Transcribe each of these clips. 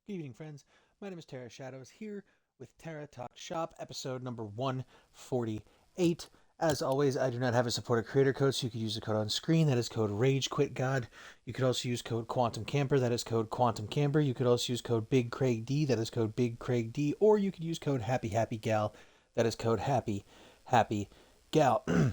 Good evening, friends. My name is Terra Shadows here with Terra Talk Shop, episode number 148. As always, I do not have a supported creator code, so you could use the code on screen. That is code RAGEQUITGODD. You could also use code QUANTUMCAMPER. That is code QUANTUMCAMPER. You could also use code BIGCRAIGD. That is code BIGCRAIGD. Or you could use code HAPPYHAPPYGAL. That is code HAPPYHAPPYGAL.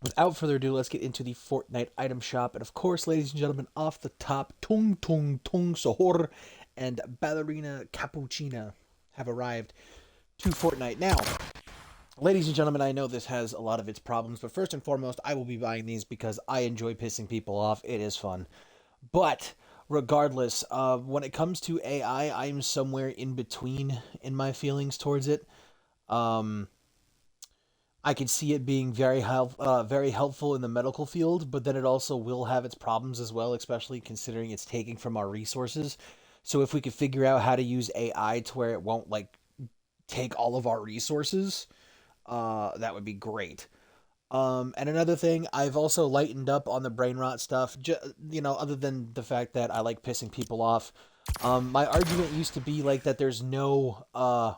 Without further ado, let's get into the Fortnite item shop. And of course, ladies and gentlemen, off the top, TUNG SAHUR and Ballerina Cappuccina have arrived to Fortnite. Now, ladies and gentlemen, I know this has a lot of its problems, but first and foremost, I will be buying these because I enjoy pissing people off. It is fun. But regardless, when it comes to AI, I'm somewhere in between in my feelings towards it. Um, I could see it being very helpful in the medical field, but then it also will have its problems as well, especially considering it's taking from our resources. So if we could figure out how to use AI to where it won't like take all of our resources, that would be great. And another thing, I've also lightened up on the brain rot stuff. Other than the fact that I like pissing people off. My argument used to be like that there's no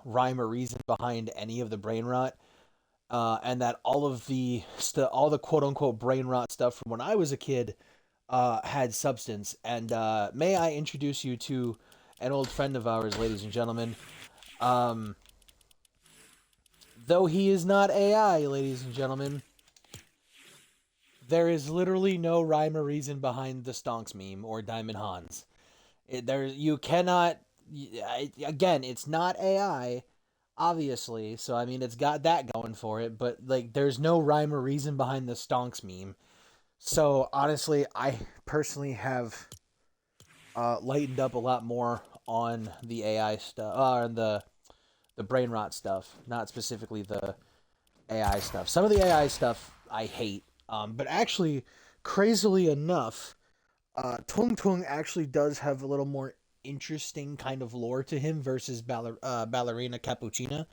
rhyme or reason behind any of the brain rot, and that all the quote unquote brain rot stuff from when I was a kid had substance. And may I introduce you to an old friend of ours, ladies and gentlemen. Um, though he is not AI, ladies and gentlemen, there is literally no rhyme or reason behind the Stonks meme or Diamond Hans. You cannot. Again, it's not AI, obviously. So I mean, it's got that going for it. But like, there's no rhyme or reason behind the Stonks meme. So honestly, I personally have lightened up a lot more on the AI stuff, and the brain rot stuff, not specifically the AI stuff. Some of the AI stuff I hate, but actually, crazily enough, Tung actually does have a little more interesting kind of lore to him versus Ballerina Cappuccina.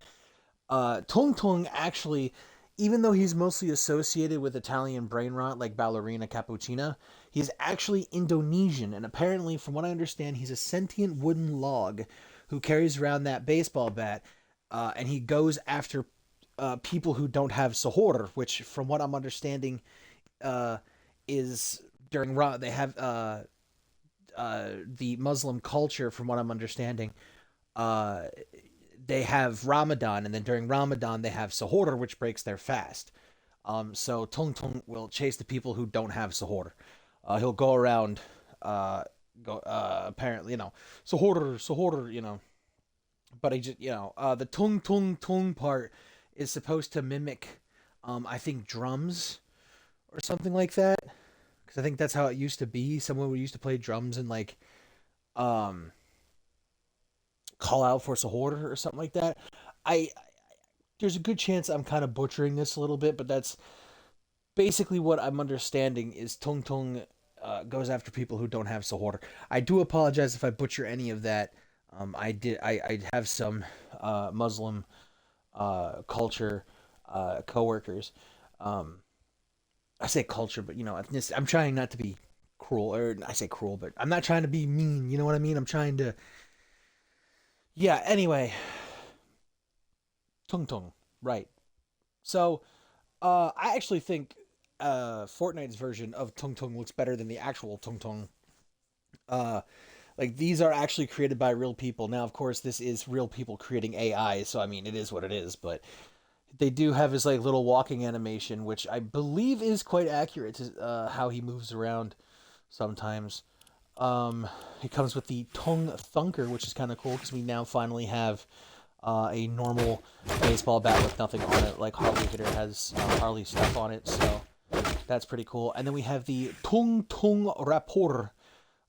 Tung actually, even though he's mostly associated with Italian brain rot like Ballerina Cappuccina, he's actually Indonesian, and apparently, from what I understand, he's a sentient wooden log who carries around that baseball bat, and he goes after people who don't have Sahur, which, from what I'm understanding, uh, is during they have the Muslim culture. From what I'm understanding, uh, they have Ramadan, and then during Ramadan they have Sahur, which breaks their fast. So Tung will chase the people who don't have Sahur. He'll go around, apparently, Sahur, but he just, the Tung part is supposed to mimic, I think, drums or something like that. Because I think that's how it used to be. Someone would used to play drums and like um, call out for Sahur or something like that. I There's a good chance I'm kind of butchering this a little bit, but that's basically what I'm understanding is goes after people who don't have Sahur. I do apologize if I butcher any of that. I have some Muslim culture coworkers. Um, I say culture, but I'm trying not to be cruel, or I say cruel, but I'm not trying to be mean. You know what I mean? I'm trying to, yeah. Anyway, Tung, right? So, I actually think Fortnite's version of Tung looks better than the actual Tung. Uh, like these are actually created by real people. Now, of course, this is real people creating AI, so I mean, it is what it is. But they do have his like little walking animation, which I believe is quite accurate to how he moves around sometimes. It comes with the Tung Thunker, which is kind of cool because we now finally have a normal baseball bat with nothing on it, like Harley Hitter has Harley stuff on it. So that's pretty cool. And then we have the Tung Rapport,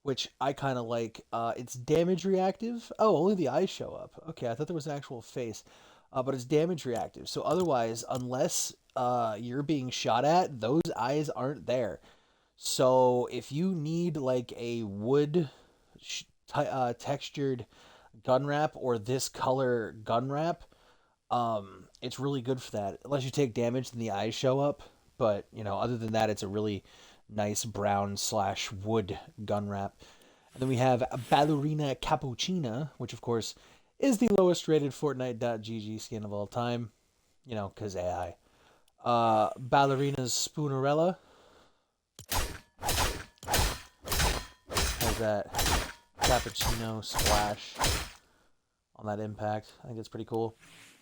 which I kind of like. It's damage reactive. Oh, only the eyes show up. Okay, I thought there was an actual face. But it's damage reactive. So otherwise, unless you're being shot at, those eyes aren't there. So if you need like a wood textured gun wrap or this color gun wrap, it's really good for that. Unless you take damage, then the eyes show up. But other than that, it's a really nice brown slash wood gun wrap. And then we have Ballerina Cappuccina, which of course is the lowest rated Fortnite.gg skin of all time. You know, because AI. Ballerina's Spoonerella has that cappuccino splash on that impact. I think it's pretty cool.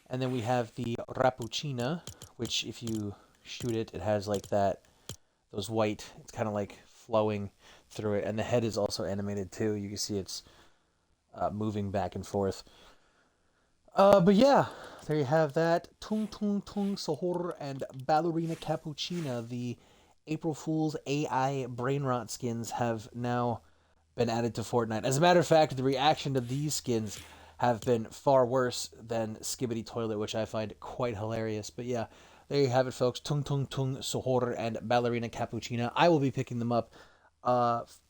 And then we have the Rappuccina, which if you shoot it, it has like those white, it's kind of like flowing through it. And the head is also animated too. You can see it's moving back and forth. But yeah, there you have that. Tung Tung Tung Sahur and Ballerina Cappuccina, the April Fool's AI brain rot skins, have now been added to Fortnite. As a matter of fact, the reaction to these skins have been far worse than Skibbity Toilet, which I find quite hilarious. But yeah, there you have it, folks. Tung Tung Tung Sahur and Ballerina Cappuccina. I will be picking them up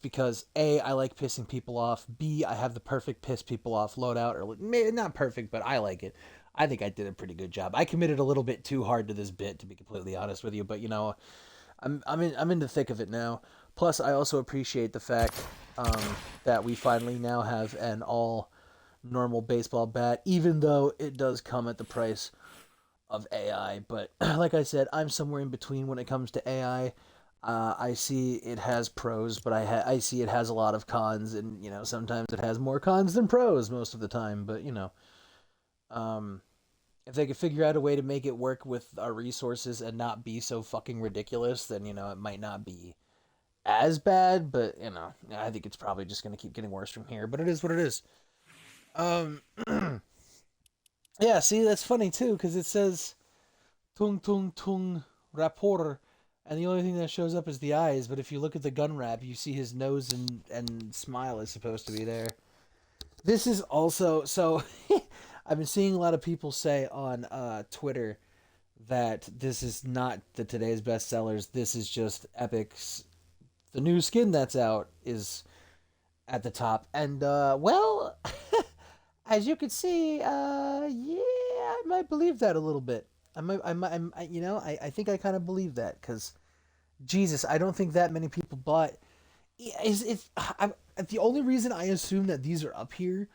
because A, I like pissing people off. B, I have the perfect piss people off loadout, or maybe not perfect, but I like it. I think I did a pretty good job. I committed a little bit too hard to this bit, to be completely honest with you, but you know, I'm in the thick of it now. Plus, I also appreciate the fact that we finally now have an all normal baseball bat, even though it does come at the price of AI. But like I said, I'm somewhere in between when it comes to AI. I see it has pros, but I see it has a lot of cons, and you know sometimes it has more cons than pros most of the time. But you know, um, if they could figure out a way to make it work with our resources and not be so fucking ridiculous, then you know it might not be as bad. But you know, I think it's probably just gonna keep getting worse from here. But it is what it is. Um, yeah. See, that's funny too because it says tung tung tung rapport, and the only thing that shows up is the eyes. But if you look at the gun wrap, you see his nose and smile is supposed to be there. This is also so. I've been seeing a lot of people say on Twitter that this is not the today's best sellers. This is just Epic's. The new skin that's out is at the top, and well, as you can see, yeah, I might believe that a little bit. You know, I think I kind of believe that because Jesus, I don't think that many people bought. The only reason I assume that these are up here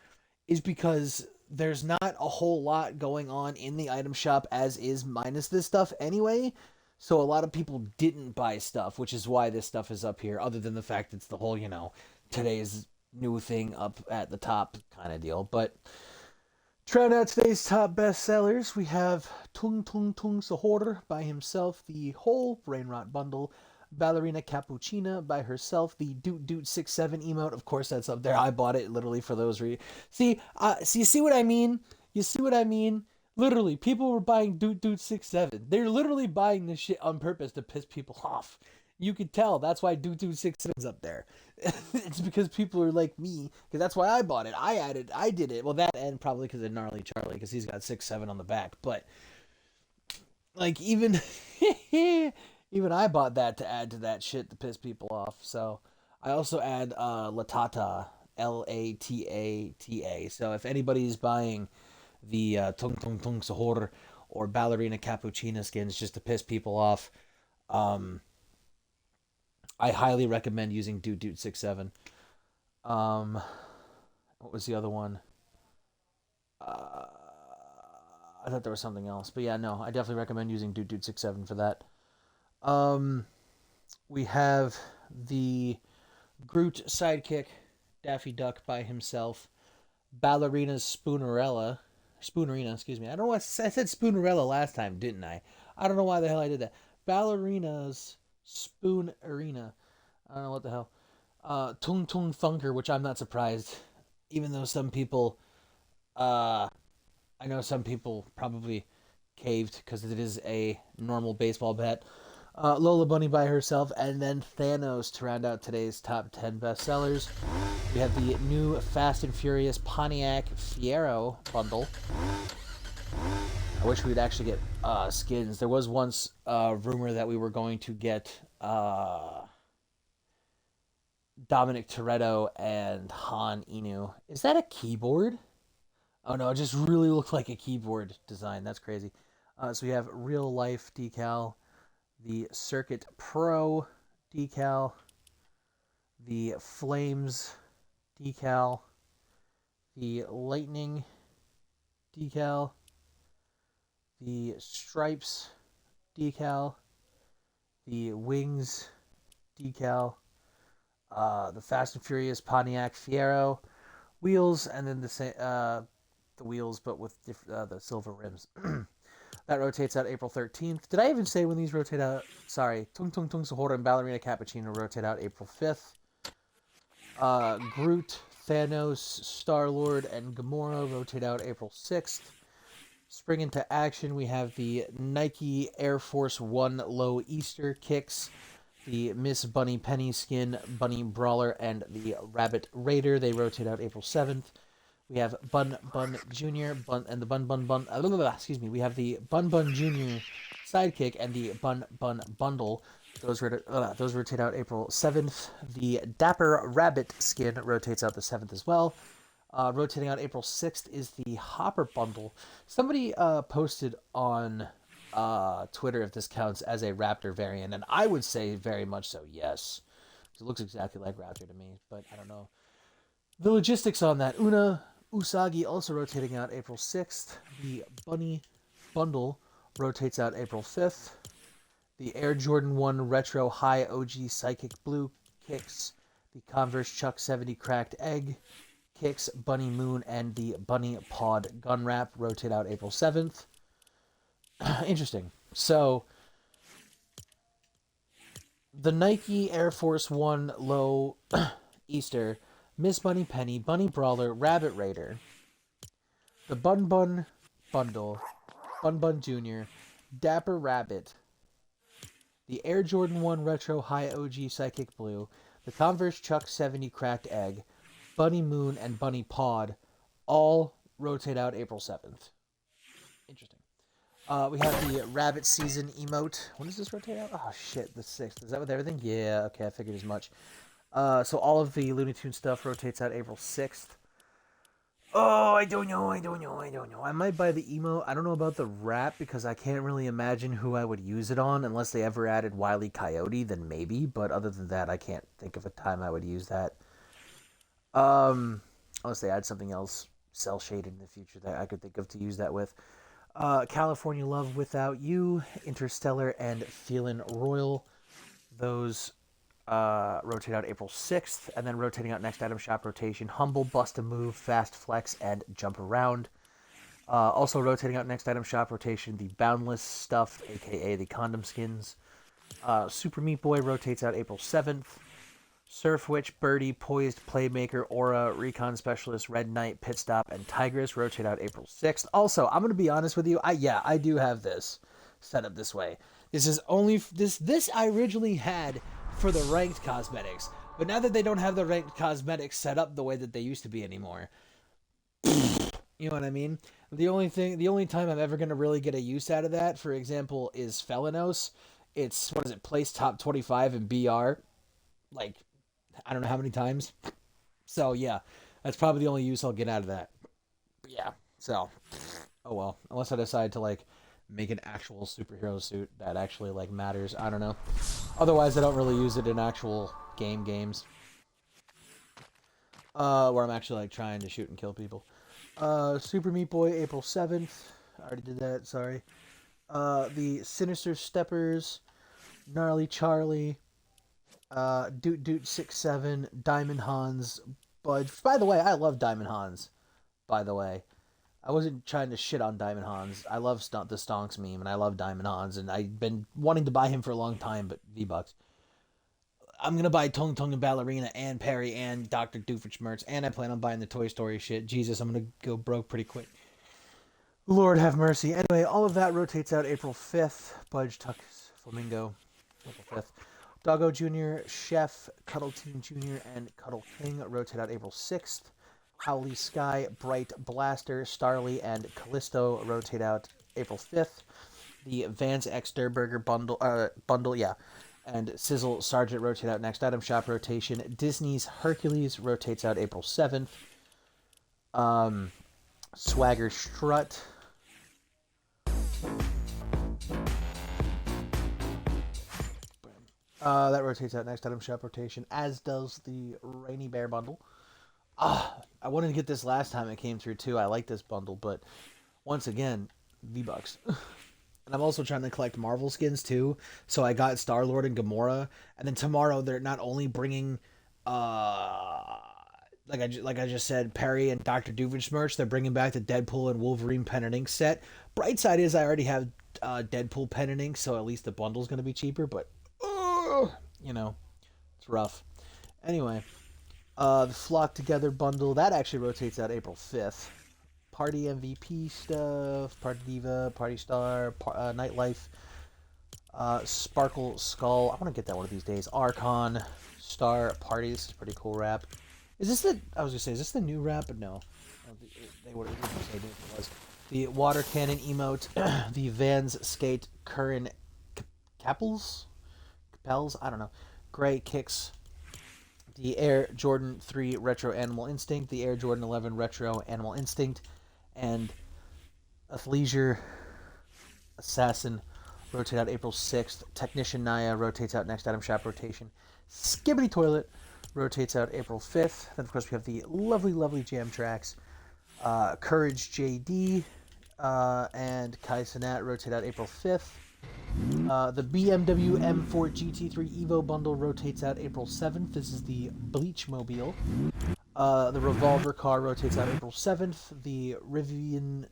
is because there's not a whole lot going on in the item shop as is minus this stuff anyway. So a lot of people didn't buy stuff, which is why this stuff is up here, other than the fact it's the whole, you know, today's new thing up at the top kind of deal. But to round out today's top bestsellers, we have Tung Tung Tung Sahur by himself, the whole Brain Rot bundle. Ballerina Cappuccina by herself, the Doot Doot 67 emote. Of course, that's up there. I bought it literally for those reasons. See, you see what I mean? You see what I mean? Literally, people were buying Doot Doot 67. They're literally buying this shit on purpose to piss people off. You could tell. That's why Doot Doot 67's up there. It's because people are like me. Because that's why I bought it. I did it. Well, that and probably because of Gnarly Charlie, because he's got 6-7 on the back. But, like, even... Even I bought that to add to that shit to piss people off. So I also add Latata, Latata. So if anybody's buying the Tung Tung Tung Sahur or Ballerina Cappuccina skins just to piss people off, I highly recommend using Doot Doot 67. What was the other one? I thought there was something else, but yeah, no, I definitely recommend using Doot Doot 67 for that. We have the Groot sidekick, Daffy Duck by himself, Ballerina's Spoonerina, excuse me. I don't know why I said Spoonerella last time, didn't I? I don't know why the hell I did that. Ballerina's Spoonerina. I don't know what the hell. Tung Tung Thunker, which I'm not surprised, even though some people, I know some people probably caved because it is a normal baseball bat. Lola Bunny by herself, and then Thanos to round out today's top 10 bestsellers. We have the new Fast and Furious Pontiac Fiero bundle. I wish we'd actually get skins. There was once a rumor that we were going to get Dominic Toretto and Han Inu. Is that a keyboard? Oh no, it just really looked like a keyboard design. That's crazy. So we have real life decal, the Circuit Pro decal, the Flames decal, the lightning decal, the stripes decal, the wings decal, the Fast and Furious Pontiac Fiero wheels, and then the wheels but with the silver rims. That rotates out April 13th. Did I even say when these rotate out? Sorry. Tung Tung Tung Sahura and Ballerina Cappuccina rotate out April 5th. Groot, Thanos, Star-Lord, and Gamora rotate out April 6th. Spring into action, we have the Nike Air Force One Low Easter kicks, the Miss Bunny Penny Skin, Bunny Brawler, and the Rabbit Raider. They rotate out April 7th. We have Bun Bun Jr. And the Bun Bun Bun. Excuse me. We have the Bun Bun Jr. Sidekick and the Bun Bun Bundle. Those rotate out April 7th. The Dapper Rabbit skin rotates out the 7th as well. Rotating out April 6th is the Hopper Bundle. Somebody posted on Twitter if this counts as a Raptor variant, and I would say very much so, yes. It looks exactly like Raptor to me, but I don't know the logistics on that. Una Usagi also rotating out April 6th. The Bunny Bundle rotates out April 5th. The Air Jordan 1 Retro High OG Psychic Blue kicks. The Converse Chuck 70 Cracked Egg kicks. Bunny Moon and the Bunny Pod Gun Wrap rotate out April 7th. Interesting. So, the Nike Air Force One Low Easter, Miss Bunny Penny, Bunny Brawler, Rabbit Raider, the Bun Bun Bundle, Bun Bun Jr., Dapper Rabbit, the Air Jordan 1 Retro High OG Psychic Blue, the Converse Chuck 70 Cracked Egg, Bunny Moon, and Bunny Pod all rotate out April 7th. Interesting. We have the Rabbit Season emote. When does this rotate out? Oh, shit, the 6th. Is that with everything? Yeah, okay, I figured as much. So all of the Looney Tunes stuff rotates out April 6th. Oh, I don't know. I might buy the emote. I don't know about the wrap because I can't really imagine who I would use it on unless they ever added Wile E. Coyote, then maybe. But other than that, I can't think of a time I would use that. Unless they add something else cell shaded in the future that I could think of to use that with. California Love Without You, Interstellar, and Feelin' Royal. Those rotate out April 6th, and then rotating out next item shop rotation, Humble, Bust a Move, Fast Flex, and Jump Around. Also rotating out next item shop rotation, the Boundless Stuff, aka the Condom Skins. Super Meat Boy rotates out April 7th. Surf Witch, Birdie, Poised, Playmaker, Aura, Recon Specialist, Red Knight, Pit Stop, and Tigress rotate out April 6th. Also, I'm going to be honest with you, I do have this set up this way. This is only, this I originally had for the ranked cosmetics, but now that they don't have the ranked cosmetics set up the way that they used to be anymore, you know what I mean? The only time I'm ever going to really get a use out of that, for example, is Felinos. It's, placed top 25 in BR, like, I don't know how many times. So, yeah, that's probably the only use I'll get out of that. But yeah, so, oh well. Unless I decide to, like, make an actual superhero suit that actually, like, matters. I don't know. Otherwise, I don't really use it in actual games. Where I'm actually, like, trying to shoot and kill people. Super Meat Boy, April 7th. I already did that, sorry. The Sinister Steppers, Gnarly Charlie, Doot Doot 67, Diamond Hans, Budge. By the way, I love Diamond Hans. By the way, I wasn't trying to shit on Diamond Hans. I love the Stonks meme, and I love Diamond Hans, and I've been wanting to buy him for a long time, but V-Bucks. I'm gonna buy Tung Tung and Ballerina and Perry and Dr. Doofenshmirtz, and I plan on buying the Toy Story shit. Jesus, I'm gonna go broke pretty quick. Lord have mercy. Anyway, all of that rotates out April 5th. Budge Tucks Flamingo, April 5th. Doggo Jr., Chef, Cuddle Teen Jr., and Cuddle King rotate out April 6th. Howley Sky, Bright Blaster, Starly, and Callisto rotate out April 5th. The Vance X Durburger bundle, and Sizzle Sergeant rotate out next item shop rotation. Disney's Hercules rotates out April 7th. Swagger Strut. That rotates out next item shop rotation, as does the Rainy Bear bundle. I wanted to get this last time it came through too. I like this bundle, but once again, V-Bucks. And I'm also trying to collect Marvel skins too. So I got Star-Lord and Gamora, and then tomorrow they're not only bringing, uh, like I just said, Perry and Doctor Doofenshmirtz. They're bringing back the Deadpool and Wolverine pen and ink set. Bright side is I already have Deadpool pen and ink, so at least the bundle's gonna be cheaper. But you know, it's rough. Anyway, the Flock Together bundle that actually rotates out April 5th. Party MVP stuff, Party Diva, Party Star, Nightlife, Sparkle Skull. I want to get that one of these days. Archon, Star Party. This is pretty cool rap. Is this the? I was gonna say, is this the new rap? But no, they would say it was. The water cannon emote, the Vans skate current Capels, I don't know. Gray kicks. The Air Jordan 3 Retro Animal Instinct, the Air Jordan 11 Retro Animal Instinct, and Athleisure Assassin rotate out April 6th. Technician Naya rotates out next item shop rotation. Skibbity Toilet rotates out April 5th. Then, of course, we have the lovely, lovely Jam Tracks. Courage JD and Kai Cenat rotate out April 5th. The BMW M4 GT3 Evo bundle rotates out April 7th. This is the Bleach Mobile. The Revolver car rotates out April 7th. The Rivian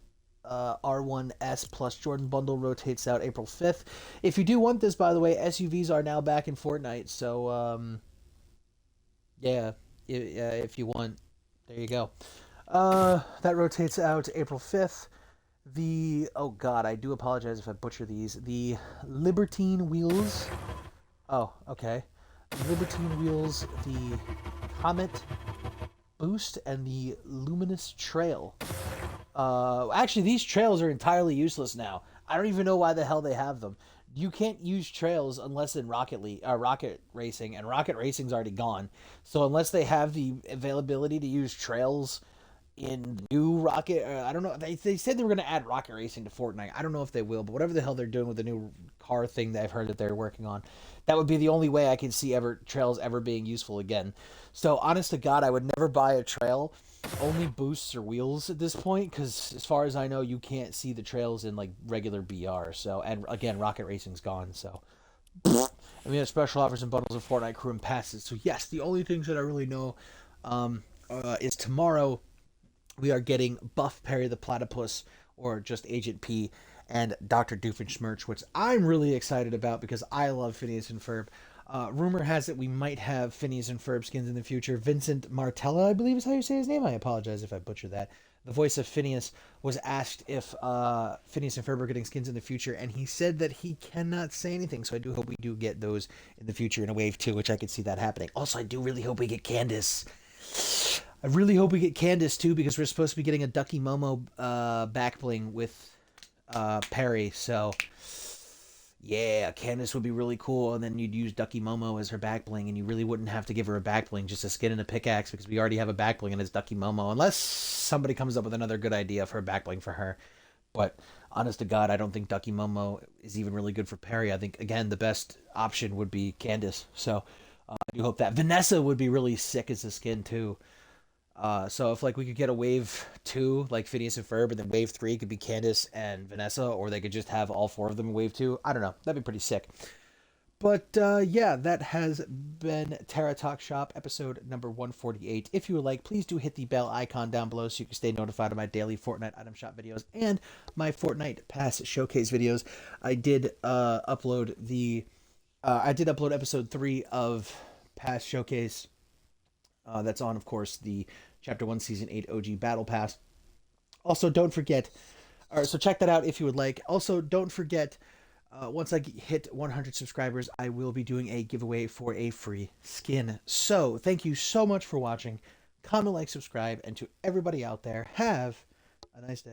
R1S plus Jordan bundle rotates out April 5th. If you do want this, by the way, SUVs are now back in Fortnite. So, yeah, if you want, there you go. That rotates out April 5th. Oh god, I do apologize if I butcher these. The Libertine Wheels. Oh, okay. Libertine Wheels, the Comet Boost, and the Luminous Trail. Actually, these trails are entirely useless now. I don't even know why the hell they have them. You can't use trails unless in Rocket Racing, and Rocket Racing's already gone. So unless they have the availability to use trails in new Rocket, I don't know. They said they were going to add Rocket Racing to Fortnite. I don't know if they will, but whatever the hell they're doing with the new car thing that I've heard that they're working on, that would be the only way I can see trails ever being useful again. So honest to God, I would never buy a trail. Only boosts or wheels at this point, because as far as I know, you can't see the trails in like regular BR. So, and again, Rocket Racing's gone. So, and we have special offers and bundles of Fortnite crew and passes. So yes, the only things that I really know is tomorrow we are getting Buff Perry the Platypus, or just Agent P, and Dr. Doofenshmirtz, which I'm really excited about because I love Phineas and Ferb. Rumor has it we might have Phineas and Ferb skins in the future. Vincent Martella, I believe is how you say his name. I apologize if I butchered that. The voice of Phineas was asked if Phineas and Ferb are getting skins in the future, and he said that he cannot say anything. So I do hope we do get those in the future in a wave 2, which I could see that happening. Also, I do really hope we get Candace. I really hope we get Candace too, because we're supposed to be getting a Ducky Momo back bling with Perry. So yeah, Candace would be really cool, and then you'd use Ducky Momo as her back bling, and you really wouldn't have to give her a back bling, just a skin and a pickaxe, because we already have a back bling and it's Ducky Momo, unless somebody comes up with another good idea for a back bling for her. But honest to God, I don't think Ducky Momo is even really good for Perry. I think again the best option would be Candace. So I do hope that Vanessa would be really sick as a skin too. So if like we could get a wave 2 like Phineas and Ferb, and then wave 3 could be Candace and Vanessa, or they could just have all 4 of them in wave 2. I don't know. That'd be pretty sick. But yeah, that has been Terra Talk Shop episode number 148. If you would like, please do hit the bell icon down below so you can stay notified of my daily Fortnite item shop videos and my Fortnite Pass showcase videos. I did upload episode 3 of Pass Showcase. That's on, of course, the Chapter 1 Season 8 OG Battle Pass. Also, don't forget, so check that out if you would like. Also, don't forget, once I hit 100 subscribers, I will be doing a giveaway for a free skin. So, thank you so much for watching. Comment, like, subscribe, and to everybody out there, have a nice day.